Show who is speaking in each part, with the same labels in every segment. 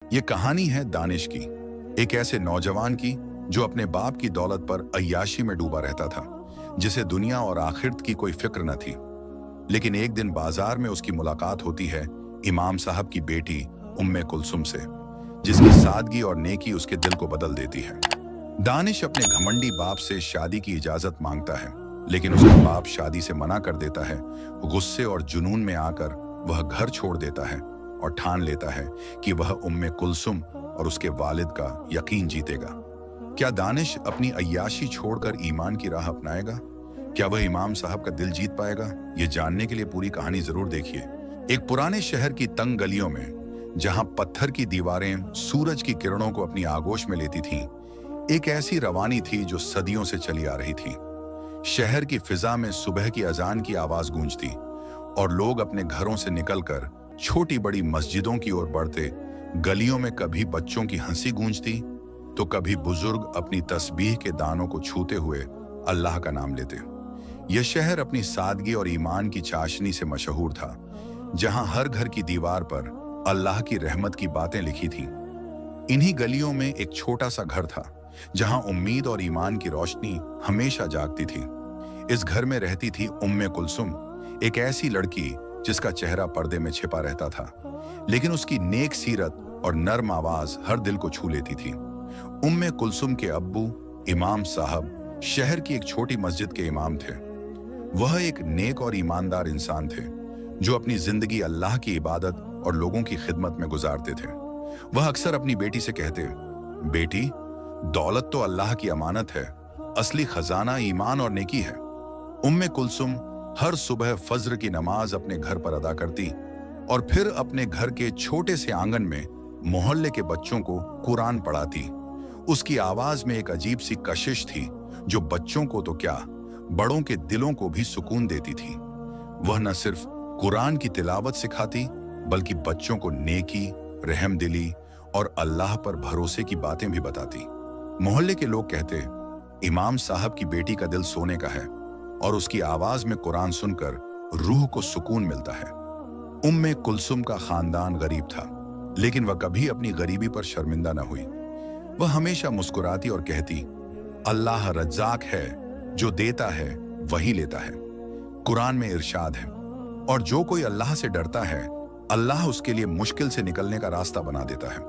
Speaker 1: ये कहानी है दानिश की, एक ऐसे नौजवान की जो अपने बाप की दौलत पर अय्याशी में डूबा रहता था, जिसे दुनिया और आखिरत की कोई फिक्र न थी। लेकिन एक दिन बाजार में उसकी मुलाकात होती है इमाम साहब की बेटी उम्मे कुलसुम से, जिसकी सादगी और नेकी उसके दिल को बदल देती है। दानिश अपने घमंडी बाप से शादी की इजाजत मांगता है, लेकिन उसका बाप शादी से मना कर देता है। गुस्से और जुनून में आकर वह घर छोड़ देता है और ठान लेता है कि वह उम्मे कुलसुम और उसके वालिद का यकीन जीतेगा। क्या दानिश अपनी अय्याशी छोड़कर ईमान की राह अपनाएगा? क्या वह इमाम साहब का दिल जीत पाएगा? ये जानने के लिए पूरी कहानी जरूर देखिए। एक पुराने शहर की तंग गलियों में, जहां पत्थर की दीवारें सूरज की किरणों को अपनी आगोश में लेती थीं, एक ऐसी रवानी थी जो सदियों से चली आ रही थी। शहर की फिजा में सुबह की अजान की आवाज गूंजती और लोग अपने घरों से निकलकर छोटी बड़ी मस्जिदों की ओर बढ़ते। गलियों में कभी बच्चों की हंसी गूंजती तो कभी बुजुर्ग अपनी तस्बीह के दानों को छूते हुए अल्लाह का नाम लेते। यह शहर अपनी सादगी और ईमान की चाशनी से मशहूर था, जहां हर घर की दीवार पर अल्लाह की रहमत की बातें लिखी थीं। इन्हीं गलियों में एक छोटा सा घर था, जहां उम्मीद और ईमान की रोशनी हमेशा जागती थी। इस घर में रहती थी उम्मे कुलसुम, एक ऐसी लड़की जिसका चेहरा पर्दे में छिपा रहता था, लेकिन उसकी नेक सीरत और नर्म आवाज हर दिल को छू लेती थी। उम्मे कुलसुम के अब्बू इमाम साहब शहर की एक छोटी मस्जिद के इमाम थे। वह एक नेक और ईमानदार इंसान थे, जो अपनी जिंदगी अल्लाह की इबादत और लोगों की खिदमत में गुजारते थे। वह अक्सर अपनी बेटी से कहते, बेटी, दौलत तो अल्लाह की अमानत है, असली खजाना ईमान और नेकी है। उम्मे कुलसुम हर सुबह फज्र की नमाज अपने घर पर अदा करती और फिर अपने घर के छोटे से आंगन में मोहल्ले के बच्चों को कुरान पढ़ाती। उसकी आवाज में एक अजीब सी कशिश थी, जो बच्चों को तो क्या, बड़ों के दिलों को भी सुकून देती थी। वह न सिर्फ कुरान की तिलावत सिखाती, बल्कि बच्चों को नेकी, रहमदिली और अल्लाह पर भरोसे की बातें भी बताती। मोहल्ले के लोग कहते, इमाम साहब की बेटी का दिल सोने का है और उसकी आवाज में कुरान सुनकर रूह को सुकून मिलता है। उम्मे कुलसुम का खानदान गरीब था, लेकिन वह कभी अपनी गरीबी पर शर्मिंदा न हुई। वह हमेशा मुस्कुराती और कहती, अल्लाह रज्जाक है, जो देता है वही लेता है। कुरान में इरशाद है, और जो कोई अल्लाह से डरता है, अल्लाह उसके लिए मुश्किल से निकलने का रास्ता बना देता है।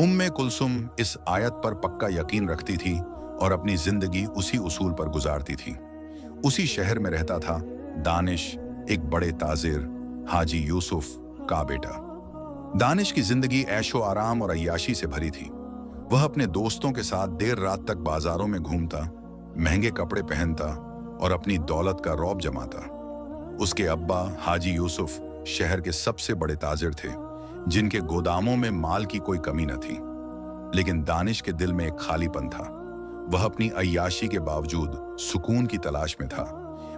Speaker 1: उम्मे कुलसुम इस आयत पर पक्का यकीन रखती थी और अपनी जिंदगी उसी उसूल पर गुजारती थी। उसी शहर में रहता था दानिश, एक बड़े ताजिर हाजी यूसुफ का बेटा। दानिश की जिंदगी ऐशो आराम और अय्याशी से भरी थी। वह अपने दोस्तों के साथ देर रात तक बाजारों में घूमता, महंगे कपड़े पहनता और अपनी दौलत का रौब जमाता। उसके अब्बा हाजी यूसुफ शहर के सबसे बड़े ताजिर थे, जिनके गोदामों में माल की कोई कमी न थी। लेकिन दानिश के दिल में एक खालीपन था। वह अपनी अय्याशी के बावजूद सुकून की तलाश में था,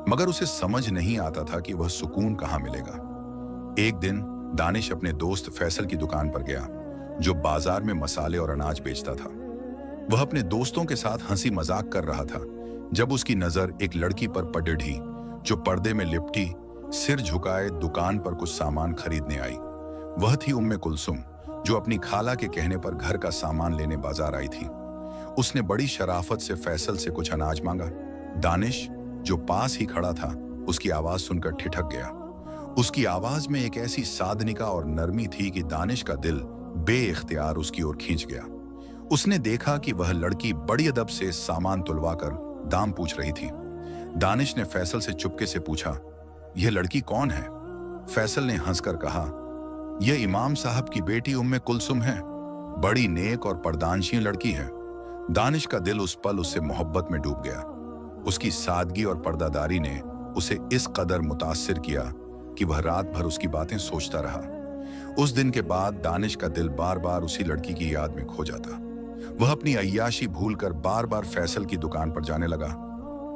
Speaker 1: मगर उसे समझ नहीं आता था कि वह सुकून कहाँ मिलेगा। एक दिन दानिश अपने दोस्त फैसल की दुकान पर गया, जो बाजार में मसाले और अनाज बेचता था। वह अपने दोस्तों के साथ हंसी मजाक कर रहा था, जब उसकी नजर एक लड़की पर पड़ी, जो पर्दे में लिपटी, सिर झुकाए दुकान पर कुछ सामान खरीदने आई। वह थी उम्मे कुलसुम, जो अपनी खाला के कहने पर घर का सामान लेने बाजार आई थी। उसने बड़ी शराफत से फैसल से कुछ अनाज मांगा। दानिश, जो पास ही खड़ा था, उसकी आवाज सुनकर ठिठक गया। उसकी आवाज में एक ऐसी सादनिका और नरमी थी कि दानिश का दिल बेइख्तियार उसकी ओर खींच गया। उसने देखा कि वह लड़की बड़ी अदब से सामान तुलवाकर दाम पूछ रही थी। दानिश ने फैसल से चुपके से पूछा, यह लड़की कौन है? फैसल ने हंसकर कहा, यह इमाम साहब की बेटी उम्मे कुलसुम है। बड़ी नेक और पर्दानशीन लड़की है। दानिश का दिल उस पल उससे मोहब्बत में डूब गया। उसकी सादगी और पर्दादारी ने उसे इस कदर मुतासिर किया कि वह रात भर उसकी बातें सोचता रहा। उस दिन के बाद दानिश का दिल बार बार उसी लड़की की याद में खो जाता। वह अपनी अय्याशी भूलकर बार बार फैसल की दुकान पर जाने लगा,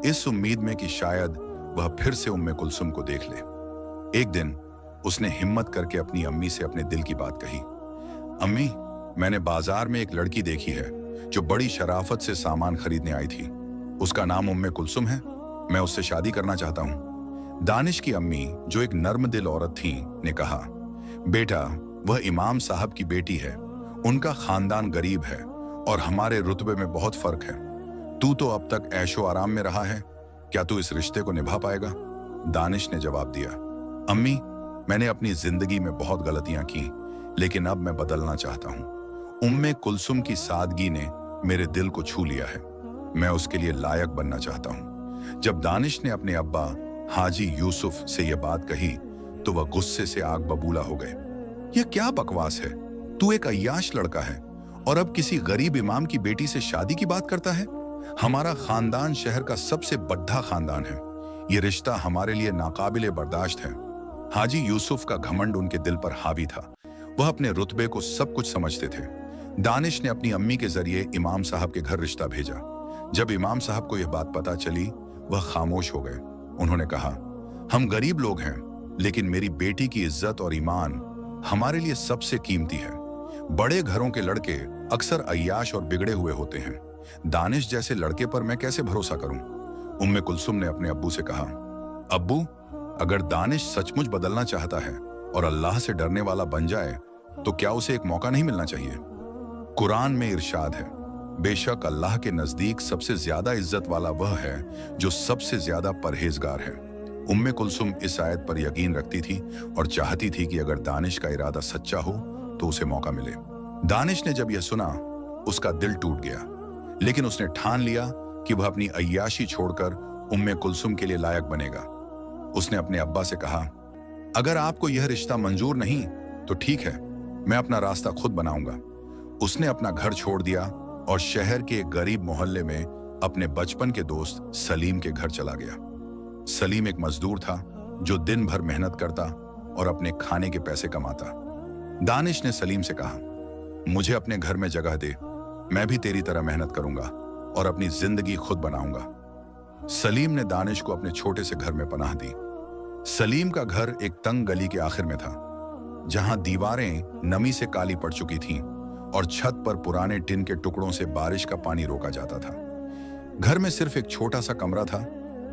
Speaker 1: इस उम्मीद में कि शायद वह फिर से उम्मे कुलसुम को देख ले। एक दिन उसने हिम्मत करके अपनी अम्मी से अपने दिल की बात कही, अम्मी, मैंने बाजार में एक लड़की देखी है, जो बड़ी शराफत से सामान खरीदने आई थी। उसका नाम उम्मे कुलसुम है। मैं उससे शादी करना चाहता हूँ। दानिश की अम्मी, जो एक नर्म दिल औरत थी, ने कहा, बेटा, वह इमाम साहब की बेटी है। उनका खानदान गरीब है और हमारे रुतबे में बहुत फर्क है। तू तो अब तक ऐशो आराम में रहा है, क्या तू इस रिश्ते को निभा पाएगा? दानिश ने जवाब दिया, अम्मी, मैंने अपनी जिंदगी में बहुत गलतियां की, लेकिन अब मैं बदलना चाहता हूं। उम्मे कुलसुम की सादगी ने मेरे दिल को छू लिया है। मैं उसके लिए लायक बनना चाहता हूं। जब दानिश ने अपने अब्बा हाजी यूसुफ से यह बात कही तो वह गुस्से से आग बबूला हो गए। यह क्या बकवास है? तू एक अय्याश लड़का है और अब किसी गरीब इमाम की बेटी से शादी की बात करता है। हमारा खानदान शहर का सबसे बड़ा खानदान है। यह रिश्ता हमारे लिए नाकाबिले बर्दाश्त है। हाजी यूसुफ का घमंड उनके दिल पर हावी था। वह अपने रुतबे को सब कुछ समझते थे। दानिश ने अपनी अम्मी के जरिए इमाम साहब के घर रिश्ता भेजा। जब इमाम साहब को यह बात पता चली, वह खामोश हो गए। उन्होंने कहा, हम गरीब लोग हैं, लेकिन मेरी बेटी की इज्जत और ईमान हमारे लिए सबसे कीमती है। बड़े घरों के लड़के अक्सर अय्याश और बिगड़े हुए होते हैं। दानिश जैसे लड़के पर मैं कैसे भरोसा करूं? उम्मे कुलसुम ने अपने अब्बू से कहा, अब्बू, अगर दानिश सचमुच बदलना चाहता है और अल्लाह से डरने वाला बन जाए तो क्या उसे एक मौका नहीं मिलना चाहिए? कुरान में इरशाद है, बेशक अल्लाह के नजदीक सबसे ज्यादा इज्जत वाला वह है जो सबसे ज्यादा परहेजगार है। उम्मे कुलसुम इस आयत पर यकीन रखती थी और चाहती थी कि अगर दानिश का इरादा सच्चा हो तो उसे मौका मिले। दानिश ने जब यह सुना, उसका दिल टूट गया, लेकिन उसने ठान लिया कि वह अपनी अय्याशी छोड़कर उम्मे कुलसुम के लिए लायक बनेगा। उसने अपने अब्बा से कहा, अगर आपको यह रिश्ता मंजूर नहीं तो ठीक है, मैं अपना रास्ता खुद बनाऊंगा। उसने अपना घर छोड़ दिया और शहर के एक गरीब मोहल्ले में अपने बचपन के दोस्त सलीम के घर चला गया। सलीम एक मजदूर था जो दिन भर मेहनत करता और अपने खाने के पैसे कमाता। दानिश ने सलीम से कहा, मुझे अपने घर में जगह दे, मैं भी तेरी तरह मेहनत करूंगा और अपनी जिंदगी खुद बनाऊंगा। सलीम ने दानिश को अपने छोटे से घर में पनाह दी। सलीम का घर एक तंग गली के आखिर में था, जहां दीवारें नमी से काली पड़ चुकी थीं और छत पर पुराने टिन के टुकड़ों से बारिश का पानी रोका जाता था। घर में सिर्फ एक छोटा सा कमरा था,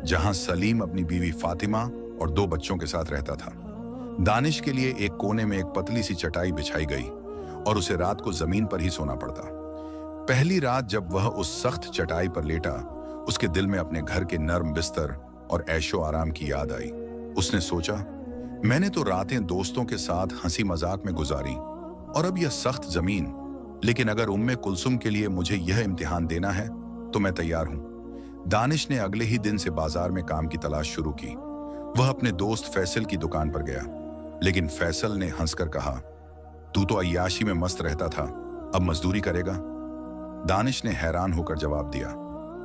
Speaker 1: जहां सलीम अपनी बीवी फातिमा और 2 बच्चों के साथ रहता था। दानिश के लिए एक कोने में एक पतली सी चटाई बिछाई गई और उसे रात को जमीन पर ही सोना पड़ता। पहली रात जब वह उस सख्त चटाई पर लेटा, उसके दिल में अपने घर के नर्म बिस्तर और ऐशो आराम की याद आई। उसने सोचा, मैंने तो रातें दोस्तों के साथ हंसी मजाक में गुजारी और अब यह सख्त जमीन, लेकिन अगर उम्मे कुलसुम के लिए मुझे यह इम्तिहान देना है तो मैं तैयार हूं। दानिश ने अगले ही दिन से बाजार में काम की तलाश शुरू की। वह अपने दोस्त फैसल की दुकान पर गया, लेकिन फैसल ने हंसकर कहा, तू तो अय्याशी में मस्त रहता था, अब मजदूरी करेगा? दानिश ने हैरान होकर जवाब दिया,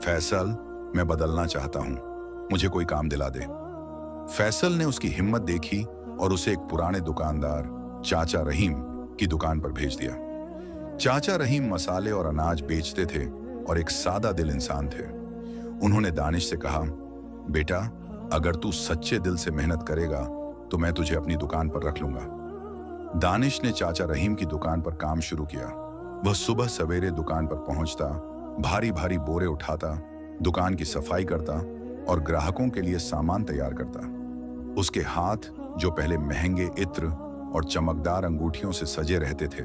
Speaker 1: फैसल, मैं बदलना चाहता हूं, मुझे कोई काम दिला दे। फैसल ने उसकी हिम्मत देखी और उसे एक पुराने दुकानदार चाचा रहीम की दुकान पर भेज दिया। चाचा रहीम मसाले और अनाज बेचते थे और एक सादा दिल इंसान थे। उन्होंने दानिश से कहा, बेटा, अगर तू सच्चे दिल से मेहनत करेगा तो मैं तुझे अपनी दुकान पर रख लूंगा। दानिश ने चाचा रहीम की दुकान पर काम शुरू किया। वह सुबह सवेरे दुकान पर पहुंचता, भारी भारी बोरे उठाता, दुकान की सफाई करता और ग्राहकों के लिए सामान तैयार करता। उसके हाथ, जो पहले महंगे इत्र और चमकदार अंगूठियों से सजे रहते थे,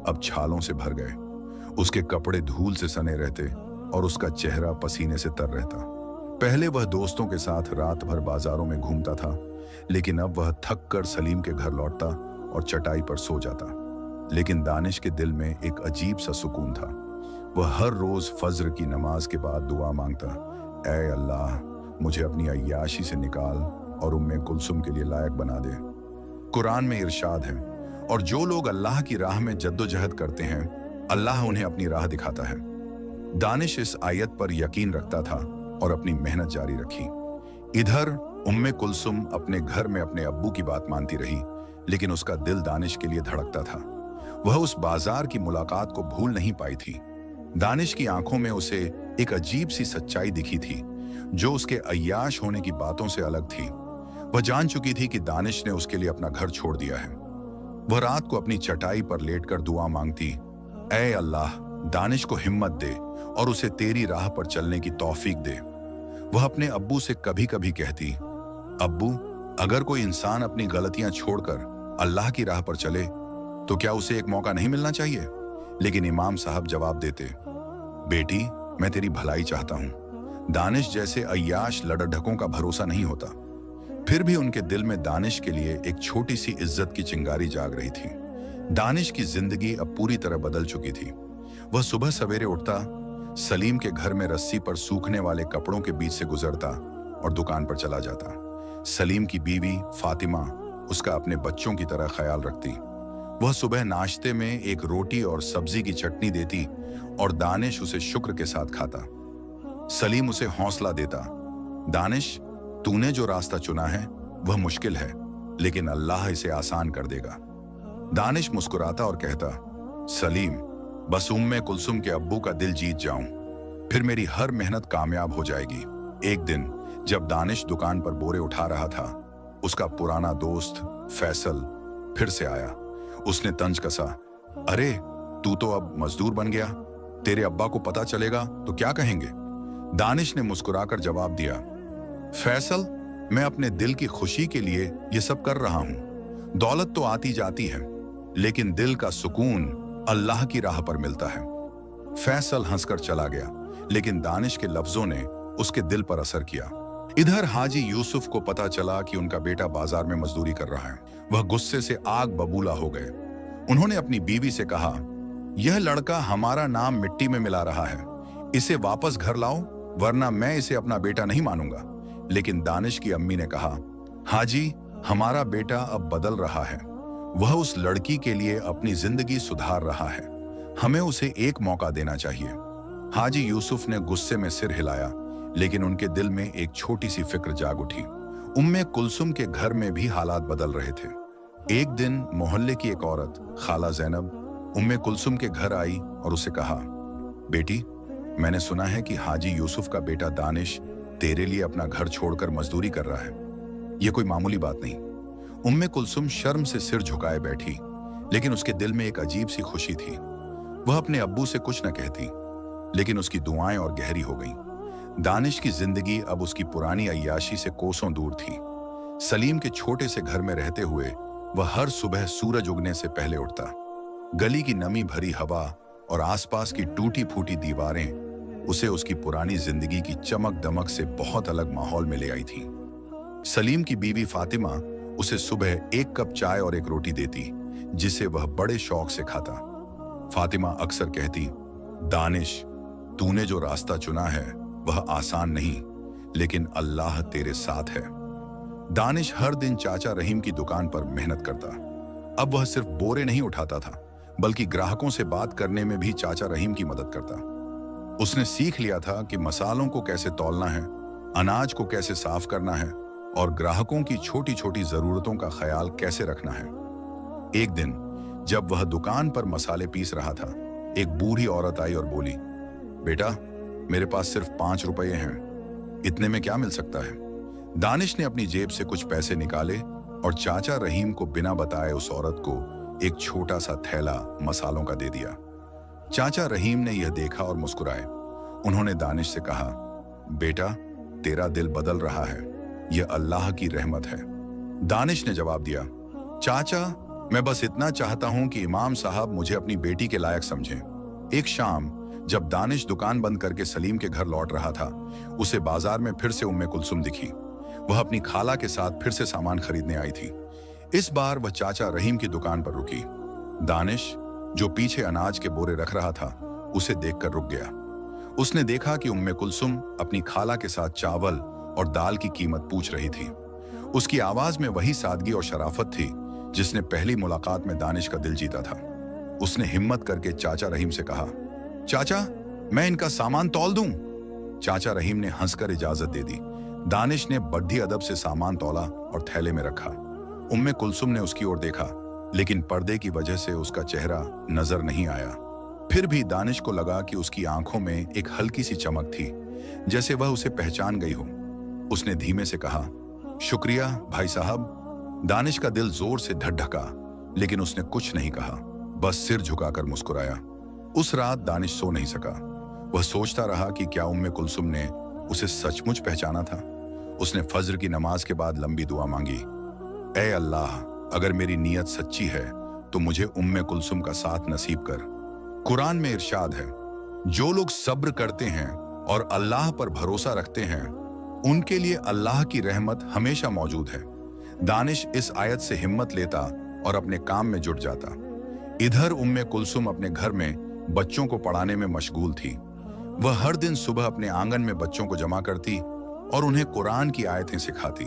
Speaker 1: अब छालों से भर गए। उसके कपड़े धूल से सने रहते और उसका चेहरा पसीने से तर रहता। पहले वह दोस्तों के साथ रात भर बाजारों में घूमता था, लेकिन अब वह थक कर सलीम के घर लौटता और चटाई पर सो जाता। लेकिन दानिश के दिल में एक अजीब सा सुकून था। वह हर रोज फज्र की नमाज के बाद दुआ मांगता, ऐ अल्लाह, मुझे अपनी अय्याशी से निकाल और उम्मे कुलसुम के लिए लायक बना दे। कुरान में इरशाद है, और जो लोग अल्लाह की राह में जद्दोजहद करते हैं, अल्लाह उन्हें अपनी राह दिखाता है। दानिश इस आयत पर यकीन रखता था और अपनी मेहनत जारी रखी। इधर उम्मे कुलसुम अपने घर में अपने अब्बू की बात मानती रही, लेकिन उसका दिल दानिश के लिए धड़कता था। वह उस बाजार की मुलाकात को भूल नहीं पाई थी। दानिश की आंखों में उसे एक अजीब सी सच्चाई दिखी थी, जो उसके अय्याश होने की बातों से अलग थी। वह जान चुकी थी कि दानिश ने उसके लिए अपना घर छोड़ दिया है। वह रात को अपनी चटाई पर लेटकर दुआ मांगती, ऐ अल्लाह, दानिश को हिम्मत दे और उसे तेरी राह पर चलने की तौफीक दे। वह अपने अब्बू से कभी कभी कहती, अब्बू, अगर कोई इंसान अपनी गलतियां छोड़कर अल्लाह की राह पर चले तो क्या उसे एक मौका नहीं मिलना चाहिए? लेकिन इमाम साहब जवाब देते, बेटी, मैं तेरी भलाई चाहता हूं। दानिश जैसे अय्याश लड़ढकों का भरोसा नहीं होता। फिर भी उनके दिल में दानिश के लिए एक छोटी सी इज्जत की चिंगारी जाग रही थी। दानिश की जिंदगी अब पूरी तरह बदल चुकी थी। वह सुबह सवेरे उठता, सलीम के घर में रस्सी पर सूखने वाले कपड़ों के बीच से गुजरता और दुकान पर चला जाता। सलीम की बीवी फातिमा उसका अपने बच्चों की तरह ख्याल रखती। वह सुबह नाश्ते में एक रोटी और सब्जी की चटनी देती और दानिश उसे शुक्र के साथ खाता। सलीम उसे हौसला देता, दानिश, तूने जो रास्ता चुना है वह मुश्किल है, लेकिन अल्लाह इसे आसान कर देगा। दानिश मुस्कुराता और कहता, सलीम, बस उम्मे कुलसुम के अब्बू का दिल जीत जाऊं, फिर मेरी हर मेहनत कामयाब हो जाएगी। एक दिन जब दानिश दुकान पर बोरे उठा रहा था, उसका पुराना दोस्त फैसल फिर से आया। उसने तंज कसा, अरे तू तो अब मजदूर बन गया, तेरे अब्बा को पता चलेगा तो क्या कहेंगे? दानिश ने मुस्कुराकर जवाब दिया, फैसल, मैं अपने दिल की खुशी के लिए ये सब कर रहा हूं। दौलत तो आती जाती है, लेकिन दिल का सुकून अल्लाह की राह पर मिलता है। फैसल हंसकर चला गया, लेकिन दानिश के लफ्जों ने उसके दिल पर असर किया। इधर हाजी यूसुफ को पता चला कि उनका बेटा बाजार में मजदूरी कर रहा है। वह गुस्से से आग बबूला हो गए। उन्होंने अपनी बीवी से कहा, यह लड़का हमारा नाम मिट्टी में मिला रहा है, इसे वापस घर लाओ, वरना मैं इसे अपना बेटा नहीं मानूंगा। लेकिन दानिश की अम्मी ने कहा, हाजी, हमारा बेटा अब बदल रहा है, वह उस लड़की के लिए अपनी जिंदगी सुधार रहा है, हमें उसे एक मौका देना चाहिए। हाजी यूसुफ ने गुस्से में सिर हिलाया, लेकिन उनके दिल में एक छोटी सी फिक्र जाग उठी। उम्मे कुलसुम के घर में भी हालात बदल रहे थे। एक दिन मोहल्ले की एक औरत, खाला जैनब, उम्मे कुलसुम के घर आई और उसे कहा, बेटी, मैंने सुना है कि हाजी यूसुफ का बेटा दानिश तेरे लिए अपना घर छोड़कर मजदूरी कर रहा है। यह कोई मामूली बात नहीं। उम्मे कुलसुम शर्म से सिर झुकाए बैठी, लेकिन उसके दिल में एक अजीब सी खुशी थी। वह अपने अब्बू से कुछ न कहती, लेकिन उसकी दुआएं और गहरी हो गईं। दानिश की जिंदगी अब उसकी पुरानी अय्याशी से कोसों दूर थी। सलीम के छोटे से घर में रहते हुए वह हर सुबह सूरज उगने से पहले उठता। गली की नमी भरी हवा और आसपास की टूटी फूटी दीवारें उसे उसकी पुरानी जिंदगी की चमक दमक से बहुत अलग माहौल में ले आई थी। सलीम की बीवी फातिमा उसे सुबह एक कप चाय और एक रोटी देती, जिसे वह बड़े शौक से खाता। फातिमा अक्सर कहती, दानिश, तूने जो रास्ता चुना है वह आसान नहीं, लेकिन अल्लाह तेरे साथ है। दानिश हर दिन चाचा रहीम की दुकान पर मेहनत करता। अब वह सिर्फ बोरे नहीं उठाता था, बल्कि ग्राहकों से बात करने में भी चाचा रहीम की मदद करता। उसने सीख लिया था कि मसालों को कैसे तौलना है, अनाज को कैसे साफ करना है और ग्राहकों की छोटी छोटी जरूरतों का ख्याल कैसे रखना है। एक दिन जब वह दुकान पर मसाले पीस रहा था, एक बूढ़ी औरत आई और बोली, बेटा, मेरे पास सिर्फ 5 रुपये हैं, इतने में क्या मिल सकता है? दानिश ने अपनी जेब से कुछ पैसे निकाले और चाचा रहीम को बिना बताए उस औरत को एक छोटा सा थैला मसालों का दे दिया। चाचा रहीम ने यह देखा और मुस्कुराए। उन्होंने दानिश से कहा, बेटा, तेरा दिल बदल रहा है, यह अल्लाह की रहमत है। दानिश ने जवाब दिया, चाचा, मैं बस इतना चाहता हूं कि इमाम साहब मुझे अपनी बेटी के लायक समझें। एक शाम जब दानिश दुकान बंद करके सलीम के घर लौट रहा था, उसे बाजार में फिर से उम्मे कुलसुम दिखी। वह अपनी खाला के साथ फिर से सामान खरीदने आई थी। इस बार वह चाचा रहीम की दुकान पर रुकी। दानिश, जो पीछे अनाज के बोरे रख रहा था, उसे देखकर रुक गया। उसने देखा कि उम्मे कुलसुम अपनी खाला के साथ चावल और दाल की कीमत पूछ रही थी। उसकी आवाज में वही सादगी और शराफत थी जिसने पहली मुलाकात में दानिश का दिल जीता था। उसने हिम्मत करके चाचा रहीम से कहा, चाचा, मैं इनका सामान तौल दूं? चाचा रहीम ने हंसकर इजाजत दे दी। दानिश ने बड्ढी अदब से सामान तौला और थैले में रखा। उम्मे कुलसुम ने उसकी ओर देखा, लेकिन पर्दे की वजह से उसका चेहरा नजर नहीं आया। फिर भी दानिश को लगा कि उसकी आंखों में एक हल्की सी चमक थी, जैसे वह उसे पहचान गई हो। उसने धीमे से कहा, शुक्रिया भाई साहब। दानिश का दिल जोर से धड़धका, लेकिन उसने कुछ नहीं कहा, बस सिर झुकाकर मुस्कुराया। उस रात दानिश सो नहीं सका। वह सोचता रहा कि क्या उम्मे कुलसुम ने उसे सचमुच पहचाना था। उसने फज्र की नमाज के बाद लंबी दुआ मांगी, ऐ अल्लाह, अगर मेरी नीयत सच्ची है तो मुझे उम्मे कुलसुम का साथ नसीब कर। कुरान में इरशाद है, जो लोग सब्र करते हैं और अल्लाह पर भरोसा रखते हैं, उनके लिए अल्लाह की रहमत हमेशा मौजूद है। दानिश इस आयत से हिम्मत लेता और अपने काम में जुट जाता। इधर उम्मे कुलसुम अपने घर में बच्चों को पढ़ाने में मशगूल थी। वह हर दिन सुबह अपने आंगन में बच्चों को जमा करती और उन्हें कुरान की आयतें सिखाती।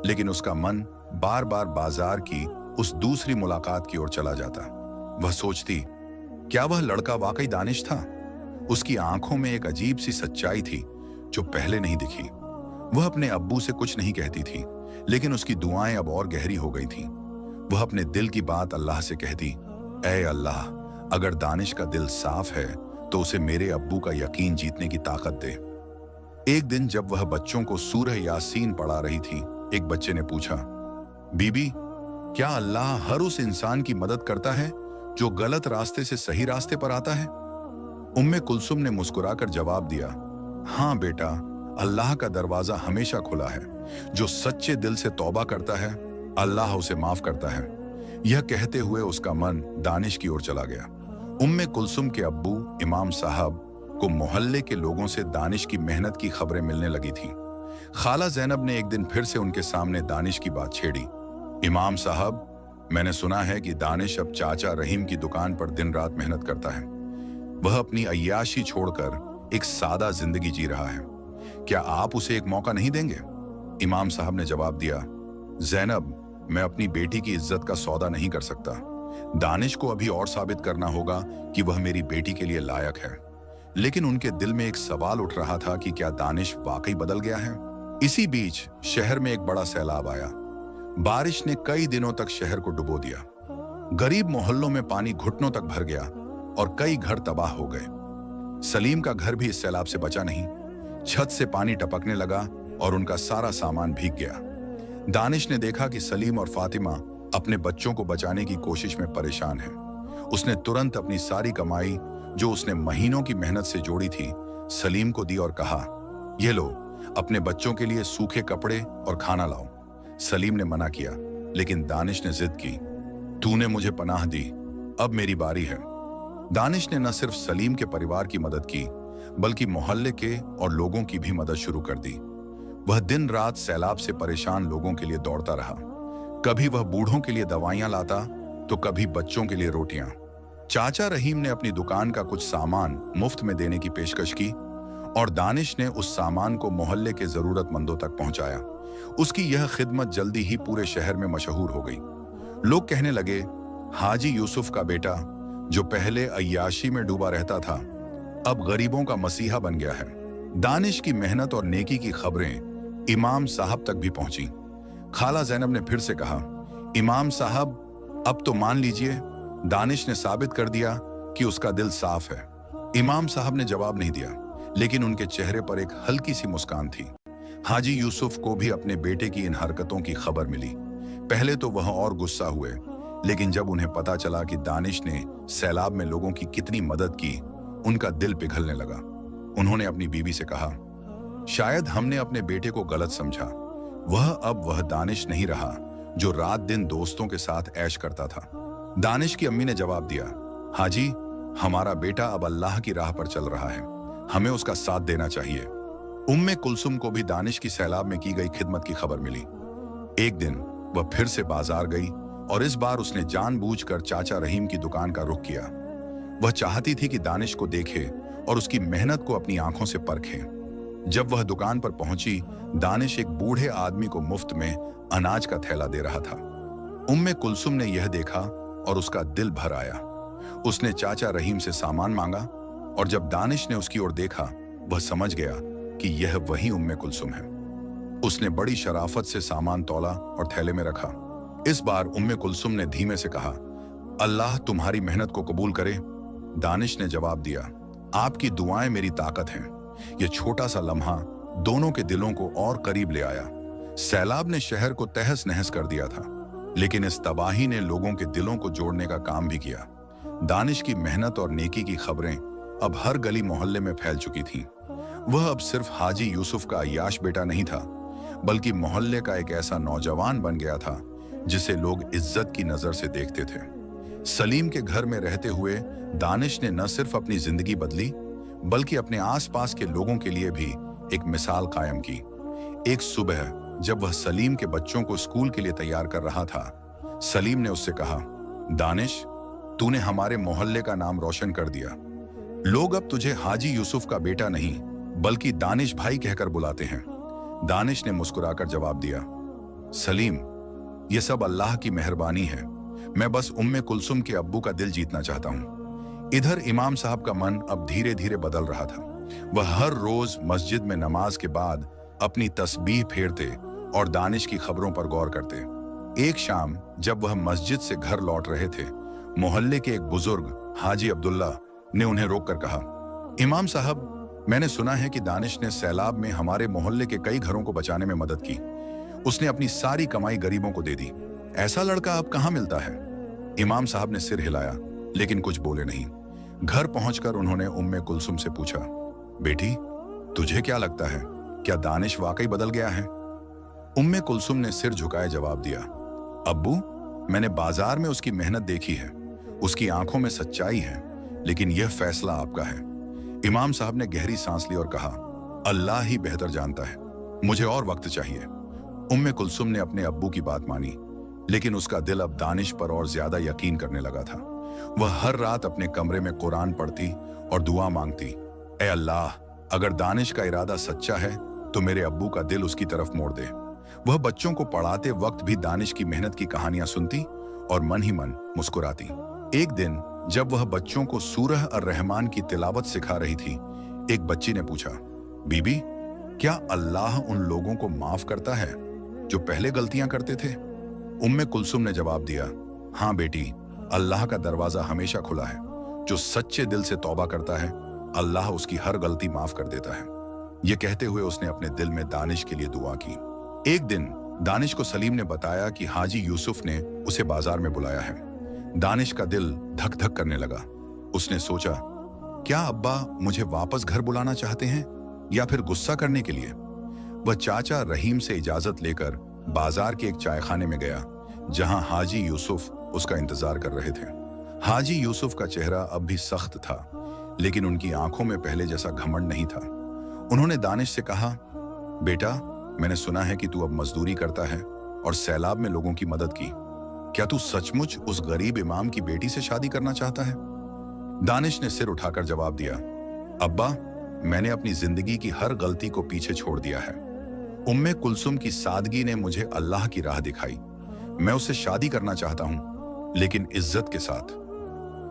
Speaker 1: लेकिन उसका मन बार बार बाजार की उस दूसरी मुलाकात की ओर चला जाता। वह सोचती, क्या वह लड़का वाकई दानिश था? उसकी आंखों में एक अजीब सी सच्चाई थी जो पहले नहीं दिखी। वह अपने अब्बू से कुछ नहीं कहती थी, लेकिन उसकी दुआएं अब और गहरी हो गई थीं। वह अपने दिल की बात अल्लाह से कहती, ऐ अल्लाह, अगर दानिश का दिल साफ है तो उसे मेरे अब्बू का यकीन जीतने की ताकत दे। एक दिन जब वह बच्चों को सूरह यासीन पढ़ा रही थी, एक बच्चे ने पूछा, बीबी, क्या अल्लाह हर उस इंसान की मदद करता है जो गलत रास्ते से सही रास्ते पर आता है? उम्मे कुलसुम ने मुस्कुराकर जवाब दिया, हाँ बेटा, अल्लाह का दरवाजा हमेशा खुला है। जो सच्चे दिल से तौबा करता है, अल्लाह उसे माफ करता है। यह कहते हुए उसका मन दानिश की ओर चला गया। उम्मे कुलसुम के अब्बू इमाम साहब को मोहल्ले के लोगों से दानिश की मेहनत की खबरें मिलने लगी थीं। खाला जैनब ने एक दिन फिर से उनके सामने दानिश की बात छेड़ी। इमाम साहब, मैंने सुना है कि दानिश अब चाचा रहीम की दुकान पर दिन रात मेहनत करता है। वह अपनी अय्याशी छोड़कर एक सादा जिंदगी जी रहा है। क्या आप उसे एक मौका नहीं देंगे? इमाम साहब ने जवाब दिया, जैनब, मैं अपनी बेटी की इज्जत का सौदा नहीं कर सकता। दानिश को अभी और साबित करना होगा कि वह मेरी बेटी के लिए लायक है। लेकिन उनके दिल में एक सवाल उठ रहा था कि क्या दानिश वाकई बदल गया है? इसी बीच शहर में एक बड़ा सैलाब आया। बारिश ने कई दिनों तक शहर को डुबो दिया। गरीब मोहल्लों में पानी घुटनों तक भर गया और कई घर तबाह हो गए। सलीम का घर भी इस सैलाब से बचा नहीं। छत से पानी टपकने लगा और उनका सारा सामान भीग गया। दानिश ने देखा कि सलीम और फातिमा अपने बच्चों को बचाने की कोशिश में परेशान हैं। उसने तुरंत अपनी सारी कमाई, जो उसने महीनों की मेहनत से जोड़ी थी, सलीम को दी और कहा, ये लो, अपने बच्चों के लिए सूखे कपड़े और खाना लाओ। सलीम ने मना किया, लेकिन दानिश ने जिद की, तूने मुझे पनाह दी, अब मेरी बारी है। दानिश ने न सिर्फ सलीम के परिवार की मदद की, बल्कि मोहल्ले के और लोगों की भी मदद शुरू कर दी। वह दिन रात सैलाब से परेशान लोगों के लिए दौड़ता रहा। कभी वह बूढ़ों के लिए दवाइयां लाता तो कभी बच्चों के लिए रोटियां। चाचा रहीम ने अपनी दुकान का कुछ सामान मुफ्त में देने की पेशकश की और दानिश ने उस सामान को मोहल्ले के जरूरतमंदों तक पहुंचाया। उसकी यह खिदमत जल्दी ही पूरे शहर में मशहूर हो गई। लोग कहने लगे, हाजी यूसुफ का बेटा, जो पहले अय्याशी में डूबा रहता था, अब गरीबों का मसीहा बन गया है। दानिश की मेहनत और नेकी की खबरें इमाम साहब तक भी पहुंची। खाला जैनब ने फिर से कहा, इमाम साहब, अब तो मान लीजिए, दानिश ने साबित कर दिया कि उसका दिल साफ है। इमाम साहब ने जवाब नहीं दिया, लेकिन उनके चेहरे पर एक हल्की सी मुस्कान थी। हाजी यूसुफ को भी अपने बेटे की इन हरकतों की खबर मिली। पहले तो वह और गुस्सा हुए, लेकिन जब उन्हें पता चला कि दानिश ने सैलाब में लोगों की कितनी मदद की, उनका दिल पिघलने लगा। उन्होंने अपनी बीवी से कहा, शायद हमने अपने बेटे को गलत समझा। वह दानिश नहीं रहा जो रात दिन दोस्तों के साथ ऐश करता था। दानिश की अम्मी ने जवाब दिया, हाजी, हमारा बेटा अब अल्लाह की राह पर चल रहा है, हमें उसका साथ देना चाहिए। उम्मे कुलसुम को भी दानिश की सैलाब में की गई खिदमत की खबर मिली। एक दिन वह फिर से बाजार गई और इस बार उसने जानबूझकर चाचा रहीम की दुकान का रुख किया। वह चाहती थी कि दानिश को देखे और उसकी मेहनत को अपनी आंखों से परखे। जब वह दुकान पर पहुंची, दानिश एक बूढ़े आदमी को मुफ्त में अनाज का थैला दे रहा था। उम्मे कुलसुम ने यह देखा और उसका दिल भर आया। उसने चाचा रहीम से सामान मांगा और जब दानिश ने उसकी ओर देखा, वह समझ गया कि यह वही उम्मे कुलसुम है। उसने बड़ी शराफत से सामान तौला और थैले में रखा। इस बार उम्मे कुलसुम ने धीमे से कहा, अल्लाह तुम्हारी मेहनत को कबूल करे। दानिश ने जवाब दिया, आपकी दुआएं मेरी ताकत हैं। यह छोटा सा लम्हा दोनों के दिलों को और करीब ले आया। सैलाब ने शहर को तहस नहस कर दिया था, लेकिन इस तबाही ने लोगों के दिलों को जोड़ने का काम भी किया। दानिश की मेहनत और नेकी की खबरें अब हर गली मोहल्ले में फैल चुकी थीं। वह अब सिर्फ हाजी यूसुफ का अय्याश बेटा नहीं था, बल्कि मोहल्ले का एक ऐसा नौजवान बन गया था जिसे लोग इज्जत की नजर से देखते थे। सलीम के घर में रहते हुए दानिश ने न सिर्फ अपनी जिंदगी बदली, बल्कि अपने आसपास के लोगों के लिए भी एक मिसाल कायम की। एक सुबह जब वह सलीम के बच्चों को स्कूल के लिए तैयार कर रहा था, सलीम ने उससे कहा, दानिश, तूने हमारे मोहल्ले का नाम रोशन कर दिया। लोग अब तुझे हाजी यूसुफ का बेटा नहीं बल्कि दानिश भाई कहकर बुलाते हैं। दानिश ने मुस्कुराकर जवाब दिया, सलीम, यह सब अल्लाह की मेहरबानी है। मैं बस उम्मे कुलसुम के अब्बू का दिल जीतना चाहता हूं। इधर इमाम साहब का मन अब धीरे धीरे बदल रहा था। वह हर रोज मस्जिद में नमाज के बाद अपनी तस्बीह फेरते और दानिश की खबरों पर गौर करते। एक शाम जब वह मस्जिद से घर लौट रहे थे, मोहल्ले के एक बुजुर्ग हाजी अब्दुल्ला ने उन्हें रोककर कहा, इमाम साहब, मैंने सुना है कि दानिश ने सैलाब में हमारे मोहल्ले के कई घरों को बचाने में मदद की। उसने अपनी सारी कमाई गरीबों को दे दी। ऐसा लड़का अब कहां मिलता है? इमाम साहब ने सिर हिलाया, लेकिन कुछ बोले नहीं। घर पहुंचकर उन्होंने उम्मे कुलसुम से पूछा, बेटी, तुझे क्या लगता है, क्या दानिश वाकई बदल गया है? उम्मे कुलसुम ने सिर झुकाए जवाब दिया, अब्बू, मैंने बाजार में उसकी मेहनत देखी है, उसकी आंखों में सच्चाई है, लेकिन यह फैसला आपका है। इमाम साहब ने गहरी सांस ली और कहा, अल्लाह ही बेहतर जानता है, मुझे और वक्त चाहिए। उम्मे कुलसुम ने अपने अब्बू की बात मानी, लेकिन उसका दिल अब दानिश पर और ज्यादा यकीन करने लगा था। वह हर रात अपने कमरे में कुरान पढ़ती और दुआ मांगती, ए अल्लाह, अगर दानिश का इरादा सच्चा है तो मेरे अब्बू का दिल उसकी तरफ मोड़ दे। वह बच्चों को पढ़ाते वक्त भी दानिश की मेहनत की कहानियां सुनती और मन ही मन मुस्कुराती। एक दिन जब वह बच्चों को सूरह अर-रहमान की तिलावत सिखा रही थी, एक बच्ची ने पूछा, बीबी, क्या अल्लाह उन लोगों को माफ करता है जो पहले गलतियां करते थे? उम्मे कुलसुम ने जवाब दिया, हाँ बेटी, अल्लाह का दरवाजा हमेशा खुला है। जो सच्चे दिल से तौबा करता है, अल्लाह उसकी हर गलती माफ कर देता है। यह कहते हुए उसने अपने दिल में दानिश के लिए दुआ की। एक दिन दानिश को सलीम ने बताया कि हाजी यूसुफ ने उसे बाजार में बुलाया है। दानिश का दिल धक धक करने लगा। उसने सोचा, क्या अब्बा मुझे वापस घर बुलाना चाहते हैं या फिर गुस्सा करने के लिए? वह चाचा रहीम से इजाजत लेकर बाजार के एक चायखाने में गया, जहां हाजी यूसुफ उसका इंतजार कर रहे थे। हाजी यूसुफ का चेहरा अब भी सख्त था, लेकिन उनकी आंखों में पहले जैसा घमंड नहीं था। उन्होंने दानिश से कहा, बेटा, मैंने सुना है कि तू अब मजदूरी करता है और सैलाब में लोगों की मदद की। क्या तू सचमुच उस गरीब इमाम की बेटी से शादी करना चाहता है? दानिश ने सिर उठाकर जवाब दिया, अब्बा, मैंने अपनी जिंदगी की हर गलती को पीछे छोड़ दिया है। उम्मे कुलसुम की सादगी ने मुझे अल्लाह की राह दिखाई। मैं उससे शादी करना चाहता हूं, लेकिन इज्जत के साथ।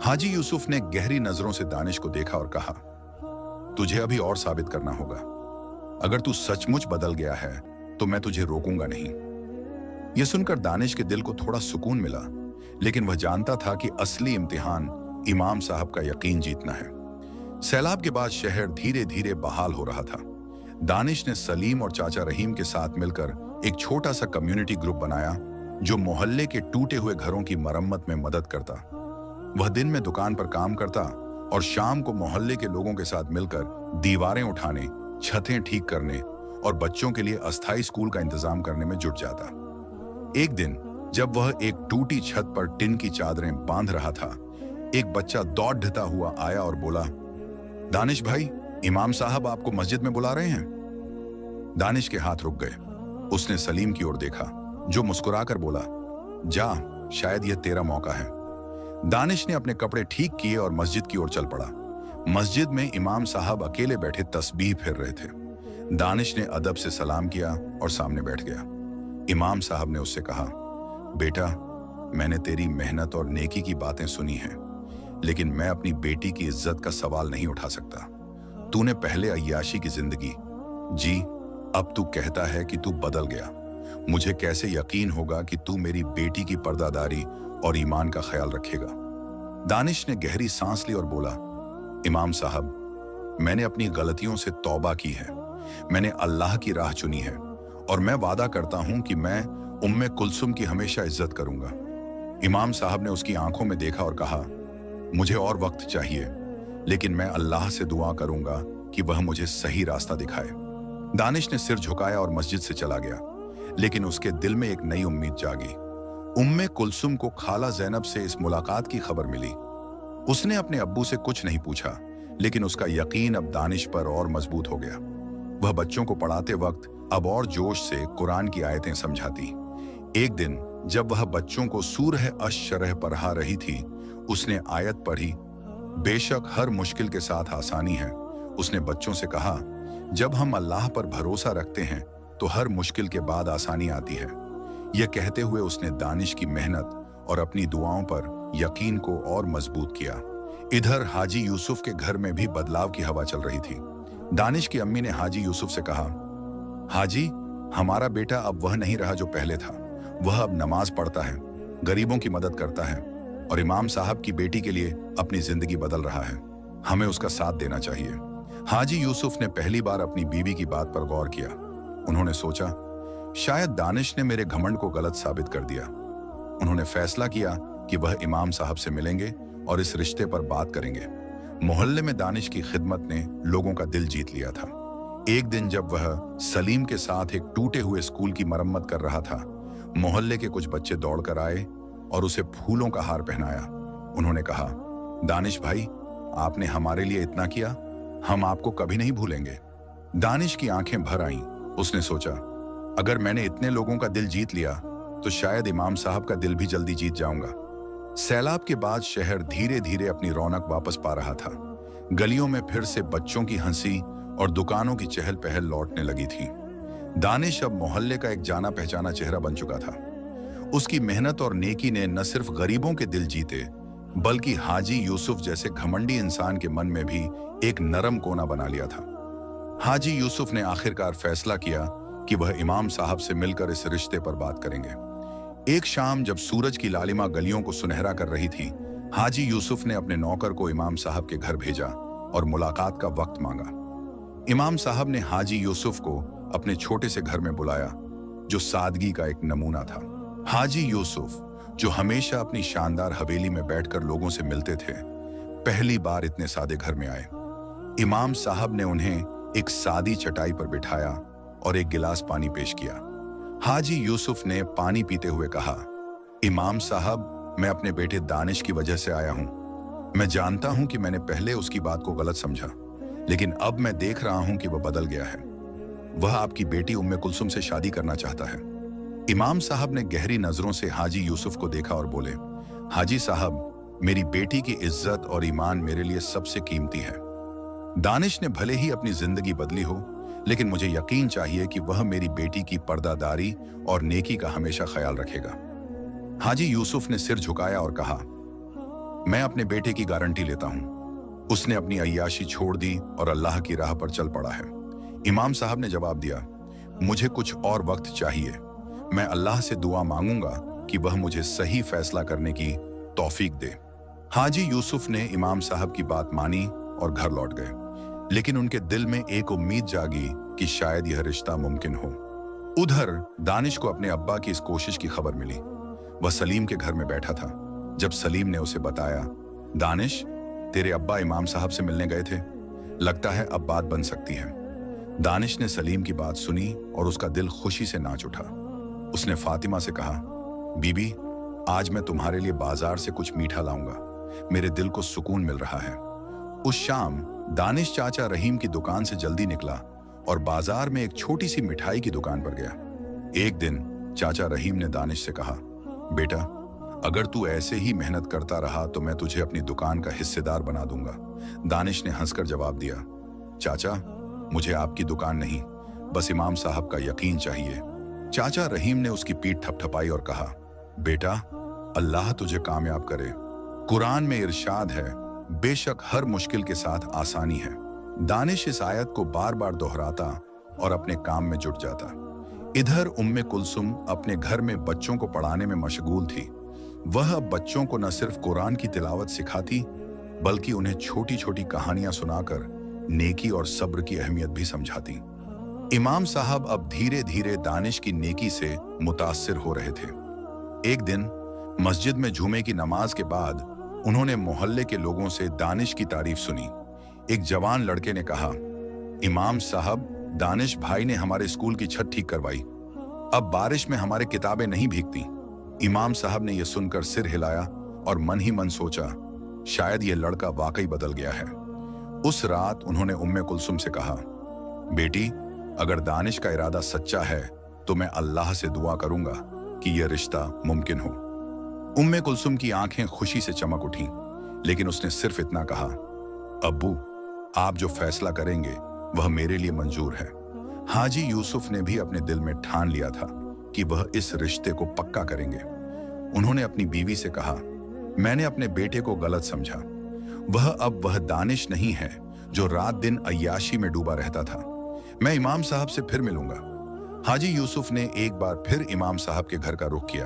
Speaker 1: हाजी यूसुफ ने गहरी नजरों से दानिश को देखा और कहा, तुझे अभी और साबित करना होगा। अगर तू सचमुच बदल गया है तो मैं तुझे रोकूंगा नहीं। यह सुनकर दानिश के दिल को थोड़ा सुकून मिला, लेकिन वह जानता था कि असली इम्तिहान इमाम साहब का यकीन जीतना है। सैलाब के बाद शहर धीरे धीरे बहाल हो रहा था। दानिश ने सलीम और चाचा रहीम के साथ मिलकर एक छोटा सा कम्युनिटी ग्रुप बनाया, जो मोहल्ले के टूटे हुए घरों की मरम्मत में मदद करता। वह दिन में दुकान पर काम करता और शाम को मोहल्ले के लोगों के साथ मिलकर दीवारें उठाने, छतें ठीक करने और बच्चों के लिए अस्थायी स्कूल का इंतजाम करने में जुट जाता। एक दिन जब वह एक टूटी छत पर टिन की चादरें बांध रहा था, एक बच्चा दौड़ता हुआ आया और बोला, दानिश भाई, इमाम साहब आपको मस्जिद में बुला रहे हैं। दानिश के हाथ रुक गए। उसने सलीम की ओर देखा, जो मुस्कुराकर बोला, जा, शायद यह तेरा मौका है। दानिश ने अपने कपड़े ठीक किए और मस्जिद की ओर चल पड़ा। मस्जिद में इमाम साहब अकेले बैठे तस्बीह फेर रहे थे। दानिश ने अदब से सलाम किया और सामने बैठ गया। इमाम साहब ने उससे कहा, बेटा, मैंने तेरी मेहनत और नेकी की बातें सुनी हैं, लेकिन मैं अपनी बेटी की इज्जत का सवाल नहीं उठा सकता। तूने पहले अय्याशी की जिंदगी जी, अब तू कहता है कि तू बदल गया। मुझे कैसे यकीन होगा कि तू मेरी बेटी की पर्दादारी और ईमान का ख्याल रखेगा? दानिश ने गहरी सांस ली और बोला, इमाम साहब, मैंने अपनी गलतियों से तौबा की है। मैंने अल्लाह की राह चुनी है और मैं वादा करता हूं कि मैं उम्मे कुलसुम की हमेशा इज्जत करूंगा। इमाम साहब ने उसकी आंखों में देखा और कहा, मुझे और वक्त चाहिए, लेकिन मैं अल्लाह से दुआ करूंगा कि वह मुझे सही रास्ता दिखाए। दानिश ने सिर झुकाया और मस्जिद से चला गया, लेकिन उसके दिल में एक नई उम्मीद जागी। उम्मे कुलसुम को खाला जैनब से इस मुलाकात की खबर मिली। उसने अपने अब्बू से कुछ नहीं पूछा, लेकिन उसका यकीन अब दानिश पर और मजबूत हो गया। वह बच्चों को पढ़ाते वक्त अब और जोश से कुरान की आयतें समझाती। एक दिन जब वह बच्चों को सूरह अश-शरह पढ़ा रही थी, उसने आयत पढ़ी, बेशक हर मुश्किल के साथ आसानी है। उसने बच्चों से कहा, जब हम अल्लाह पर भरोसा रखते हैं तो हर मुश्किल के बाद आसानी आती है। यह कहते हुए उसने दानिश की मेहनत और अपनी दुआओं पर यकीन को और मजबूत किया। इधर हाजी यूसुफ के घर में भी बदलाव की हवा चल रही थी। दानिश की अम्मी ने हाजी यूसुफ से कहा, हाजी, हमारा बेटा अब वह नहीं रहा जो पहले था। वह अब नमाज पढ़ता है, गरीबों की मदद करता है और इमाम साहब की बेटी के लिए अपनी जिंदगी बदल रहा है। हमें उसका साथ देना चाहिए। हाजी यूसुफ ने पहली बार अपनी बीवी की बात पर गौर किया। उन्होंने सोचा, शायद दानिश ने मेरे घमंड को गलत साबित कर दिया। उन्होंने फैसला किया कि वह इमाम साहब से मिलेंगे और इस रिश्ते पर बात करेंगे। मोहल्ले में दानिश की खिदमत ने लोगों का दिल जीत लिया था। एक दिन जब वह सलीम के साथ एक टूटे हुए स्कूल की मरम्मत कर रहा था, मोहल्ले के कुछ बच्चे दौड़कर आए और उसे फूलों का हार पहनाया। उन्होंने कहा, दानिश भाई, आपने हमारे लिए इतना किया, हम आपको कभी नहीं भूलेंगे। दानिश की आंखें भर आईं। उसने सोचा, अगर मैंने इतने लोगों का दिल जीत लिया तो शायद इमाम साहब का दिल भी जल्दी जीत जाऊंगा। सैलाब के बाद शहर धीरे धीरे अपनी रौनक वापस पा रहा था। गलियों में फिर से बच्चों की हंसी और दुकानों की चहल पहल लौटने लगी थी। दानिश अब मोहल्ले का एक जाना पहचाना चेहरा बन चुका था। उसकी मेहनत और नेकी ने न सिर्फ गरीबों के दिल जीते, बल्कि हाजी यूसुफ जैसे घमंडी इंसान के मन में भी एक नरम कोना बना लिया था। हाजी यूसुफ ने आखिरकार फैसला किया कि वह इमाम साहब से मिलकर इस रिश्ते पर बात करेंगे। एक शाम जब सूरज की लालिमा गलियों को सुनहरा कर रही थी, हाजी यूसुफ ने अपने नौकर को इमाम साहब के घर भेजा और मुलाकात का वक्त मांगा। इमाम साहब ने हाजी यूसुफ को अपने छोटे से घर में बुलाया, जो सादगी का एक नमूना था। हाजी यूसुफ, जो हमेशा अपनी शानदार हवेली में बैठकर लोगों से मिलते थे, पहली बार इतने सादे घर में आए। इमाम साहब ने उन्हें एक सादी चटाई पर बिठाया और एक गिलास पानी पेश किया। हाजी यूसुफ ने पानी पीते हुए कहा, इमाम साहब, मैं अपने बेटे दानिश की वजह से आया हूं। मैं जानता हूं कि मैंने पहले उसकी बात को गलत समझा, लेकिन अब मैं देख रहा हूं कि वह बदल गया है। वह आपकी बेटी उम्मे कुलसुम से शादी करना चाहता है। इमाम साहब ने गहरी नजरों से हाजी यूसुफ को देखा और बोले, हाजी साहब, मेरी बेटी की इज्जत और ईमान मेरे लिए सबसे कीमती है। दानिश ने भले ही अपनी जिंदगी बदली हो, लेकिन मुझे यकीन चाहिए कि वह मेरी बेटी की पर्दादारी और नेकी का हमेशा ख्याल रखेगा। हाजी यूसुफ ने सिर झुकाया और कहा, मैं अपने बेटे की गारंटी लेता हूं। उसने अपनी अय्याशी छोड़ दी और अल्लाह की राह पर चल पड़ा है। इमाम साहब ने जवाब दिया, मुझे कुछ और वक्त चाहिए। मैं अल्लाह से दुआ मांगूंगा कि वह मुझे सही फैसला करने की तौफीक दे। हाजी यूसुफ ने इमाम साहब की बात मानी और घर लौट गए, लेकिन उनके दिल में एक उम्मीद जागी कि शायद यह रिश्ता मुमकिन हो। उधर दानिश को अपने अब्बा की इस कोशिश की खबर मिली। वह सलीम के घर में बैठा था। जब सलीम ने उसे बताया, दानिश, तेरे अब्बा इमाम साहब से मिलने गए थे, लगता है अब बात बन सकती है। दानिश ने सलीम की बात सुनी और उसका दिल खुशी से नाच उठा। उसने फातिमा से कहा, बीबी, आज मैं तुम्हारे लिए बाजार से कुछ मीठा लाऊंगा। मेरे दिल को सुकून मिल रहा है। उस शाम दानिश चाचा रहीम की दुकान से जल्दी निकला और बाजार में एक छोटी सी मिठाई की दुकान पर गया। एक दिन चाचा रहीम ने दानिश से कहा, बेटा, अगर तू ऐसे ही मेहनत करता रहा तो मैं तुझे अपनी दुकान का हिस्सेदार बना दूंगा। दानिश ने हंसकर जवाब दिया, चाचा, मुझे आपकी दुकान नहीं, बस इमाम साहब का यकीन चाहिए। चाचा रहीम ने उसकी पीठ थपथपाई और कहा, बेटा, अल्लाह तुझे कामयाब करे। कुरान में इरशाद है, बेशक हर मुश्किल के साथ आसानी है। दानिश इस आयत को बार बार दोहराता और अपने काम में जुट जाता। इधर उम्मे कुलसुम अपने घर में बच्चों को पढ़ाने में मशगूल थी। वह अब बच्चों को न सिर्फ कुरान की तिलावत सिखाती, बल्कि उन्हें छोटी छोटी कहानियां सुनाकर नेकी और सब्र की अहमियत भी समझाती। इमाम साहब अब धीरे धीरे दानिश की नेकी से मुतासिर हो रहे थे। एक दिन मस्जिद में जुमे की नमाज के बाद उन्होंने मोहल्ले के लोगों से दानिश की तारीफ सुनी। एक जवान लड़के ने कहा, इमाम साहब, दानिश भाई ने हमारे स्कूल की छत ठीक करवाई। अब बारिश में हमारे किताबें नहीं भीगती। इमाम साहब ने यह सुनकर सिर हिलाया और मन ही मन सोचा, शायद यह लड़का वाकई बदल गया है। उस रात उन्होंने उम्मे कुलसुम से कहा, बेटी, अगर दानिश का इरादा सच्चा है तो मैं अल्लाह से दुआ करूंगा कि यह रिश्ता मुमकिन हो। उम्मे कुलसुम की आंखें खुशी से चमक उठीं, लेकिन उसने सिर्फ इतना कहा, अब्बू, आप जो फैसला करेंगे वह मेरे लिए मंजूर है। हाजी यूसुफ ने भी अपने दिल में ठान लिया था कि वह इस रिश्ते को पक्का करेंगे। उन्होंने अपनी बीवी से कहा, मैंने अपने बेटे को गलत समझा। वह दानिश नहीं है जो रात दिन अय्याशी में डूबा रहता था। मैं इमाम साहब से फिर मिलूंगा। हाजी यूसुफ ने एक बार फिर इमाम साहब के घर का रुख किया।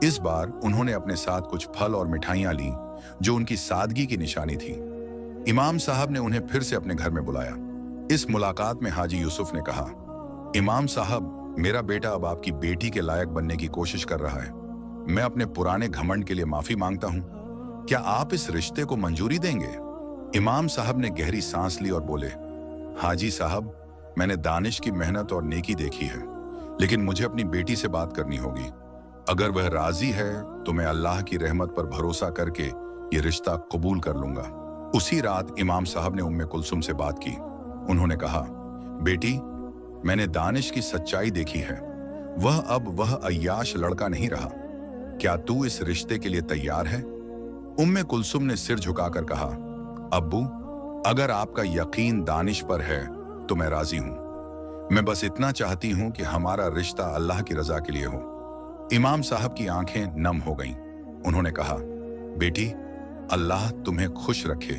Speaker 1: इस बार उन्होंने अपने साथ कुछ फल और मिठाइयां ली जो उनकी सादगी की निशानी थी। इमाम साहब ने उन्हें फिर से अपने घर में बुलाया। इस मुलाकात में हाजी यूसुफ ने कहा, इमाम साहब, मेरा बेटा अब आपकी बेटी के लायक बनने की कोशिश कर रहा है। मैं अपने पुराने घमंड के लिए माफी मांगता हूं। क्या आप इस रिश्ते को मंजूरी देंगे? इमाम साहब ने गहरी सांस ली और बोले, हाजी साहब, मैंने दानिश की मेहनत और नेकी देखी है, लेकिन मुझे अपनी बेटी से बात करनी होगी। अगर वह राजी है तो मैं अल्लाह की रहमत पर भरोसा करके ये रिश्ता कबूल कर लूंगा। उसी रात इमाम साहब ने उम्मे कुलसुम से बात की। उन्होंने कहा, बेटी, मैंने दानिश की सच्चाई देखी है। वह अय्याश लड़का नहीं रहा। क्या तू इस रिश्ते के लिए तैयार है? उम्मे कुलसुम ने सिर झुकाकर कहा, अब्बू, अगर आपका यकीन दानिश पर है तो मैं राजी हूं। मैं बस इतना चाहती हूं कि हमारा रिश्ता अल्लाह की रजा के लिए हो। इमाम साहब की आंखें नम हो गईं। उन्होंने कहा, बेटी, अल्लाह तुम्हें खुश रखे।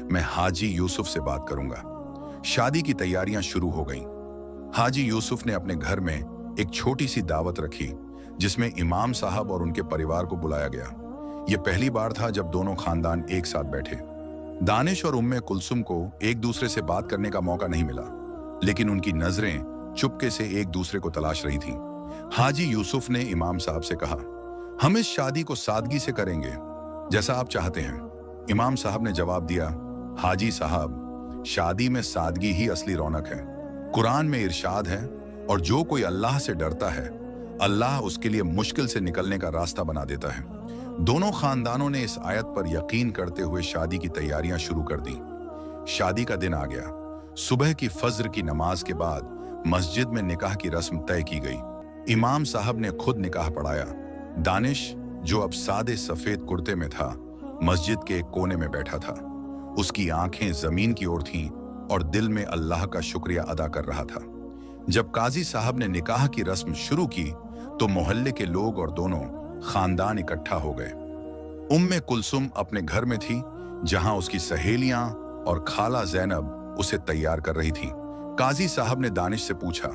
Speaker 1: मैं हाजी यूसुफ से बात करूंगा। शादी की तैयारियां शुरू हो गईं। हाजी यूसुफ ने अपने घर में एक छोटी सी दावत रखी जिसमें इमाम साहब और उनके परिवार को बुलाया गया। यह पहली बार था जब दोनों खानदान एक साथ बैठे। दानिश और उम्मे कुलसुम को एक दूसरे से बात करने का मौका नहीं मिला, लेकिन उनकी नजरें चुपके से एक दूसरे को तलाश रही थीं। हाजी यूसुफ ने इमाम साहब से कहा, हम इस शादी को सादगी से करेंगे, जैसा आप चाहते हैं। इमाम साहब ने जवाब दिया, हाजी साहब, शादी में सादगी ही असली रौनक है। कुरान में इरशाद है, और जो कोई अल्लाह से डरता है, अल्लाह उसके लिए मुश्किल से निकलने का रास्ता बना देता है। दोनों खानदानों ने इस आयत पर यकीन करते हुए शादी की तैयारियां शुरू कर दी। शादी का दिन आ गया। सुबह की फज्र की नमाज के बाद मस्जिद में निकाह की रस्म तय की गई। इमाम साहब ने खुद निकाह पढ़ाया। दानिश, जो अब सादे सफेद कुर्ते में था, मस्जिद के एक कोने में बैठा था। उसकी आंखें जमीन की ओर थीं और दिल में अल्लाह का शुक्रिया अदा कर रहा था। जब काजी साहब ने निकाह की रस्म शुरू की तो मोहल्ले के लोग और दोनों खानदान इकट्ठा हो गए। उम्मे कुलसुम अपने घर में थी, जहां उसकी सहेलियां और खाला जैनब उसे तैयार कर रही थीं। काजी साहब ने दानिश से पूछा,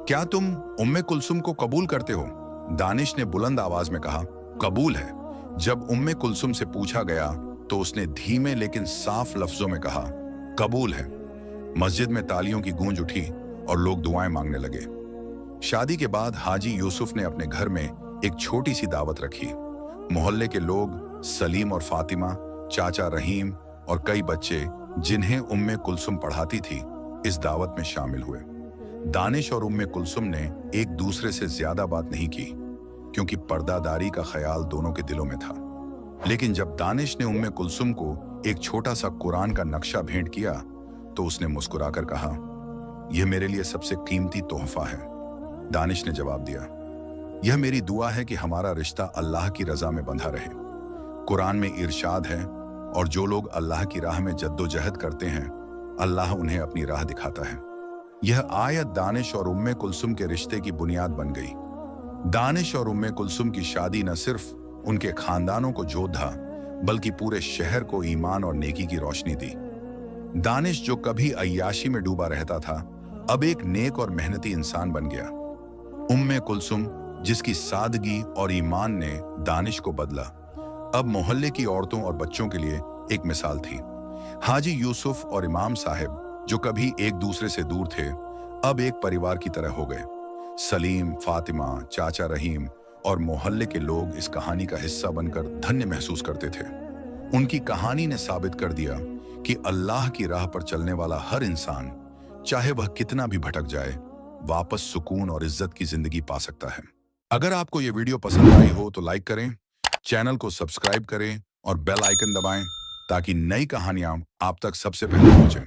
Speaker 1: क्या तुम उम्मे कुलसुम को कबूल करते हो? दानिश ने बुलंद आवाज में कहा, कबूल है। जब उम्मे कुलसुम से पूछा गया तो उसने धीमे लेकिन साफ लफ्जों में कहा, कबूल है। मस्जिद में तालियों की गूंज उठी और लोग दुआएं मांगने लगे। शादी के बाद हाजी यूसुफ ने अपने घर में एक छोटी सी दावत रखी। मोहल्ले के लोग, सलीम और फातिमा, चाचा रहीम और कई बच्चे जिन्हें उम्मे कुलसुम पढ़ाती थी, इस दावत में शामिल हुए। दानिश और उम्मे कुलसुम ने एक दूसरे से ज्यादा बात नहीं की, क्योंकि पर्दादारी का ख्याल दोनों के दिलों में था। लेकिन जब दानिश ने उम्मे कुलसुम को एक छोटा सा कुरान का नक्शा भेंट किया तो उसने मुस्कुराकर कहा, यह मेरे लिए सबसे कीमती तोहफा है। दानिश ने जवाब दिया, यह मेरी दुआ है कि हमारा रिश्ता अल्लाह की रजा में बंधा रहे। कुरान में इरशाद है, और जो लोग अल्लाह की राह में जद्दोजहद करते हैं, अल्लाह उन्हें अपनी राह दिखाता है। यह आयत दानिश और उम्मे कुलसुम के रिश्ते की बुनियाद बन गई। दानिश और उम्मे कुलसुम की शादी न सिर्फ उनके खानदानों को जोधा, बल्कि पूरे शहर को ईमान और नेकी की रोशनी दी। दानिश, जो कभी अय्याशी में डूबा रहता था, अब एक नेक और मेहनती इंसान बन गया। उम्मे कुलसुम, जिसकी सादगी और ईमान ने दानिश को बदला, अब मोहल्ले की औरतों और बच्चों के लिए एक मिसाल थी। हाजी यूसुफ और इमाम साहब, जो कभी एक दूसरे से दूर थे, अब एक परिवार की तरह हो गए। सलीम, फातिमा, चाचा रहीम और मोहल्ले के लोग इस कहानी का हिस्सा बनकर धन्य महसूस करते थे। उनकी कहानी ने साबित कर दिया कि अल्लाह की राह पर चलने वाला हर इंसान, चाहे वह कितना भी भटक जाए, वापस सुकून और इज्जत की जिंदगी पा सकता है। अगर आपको ये वीडियो पसंद आई हो तो लाइक करें, चैनल को सब्सक्राइब करें और बेल आइकन दबाएं ताकि नई कहानियां आप तक सबसे पहले पहुंचें।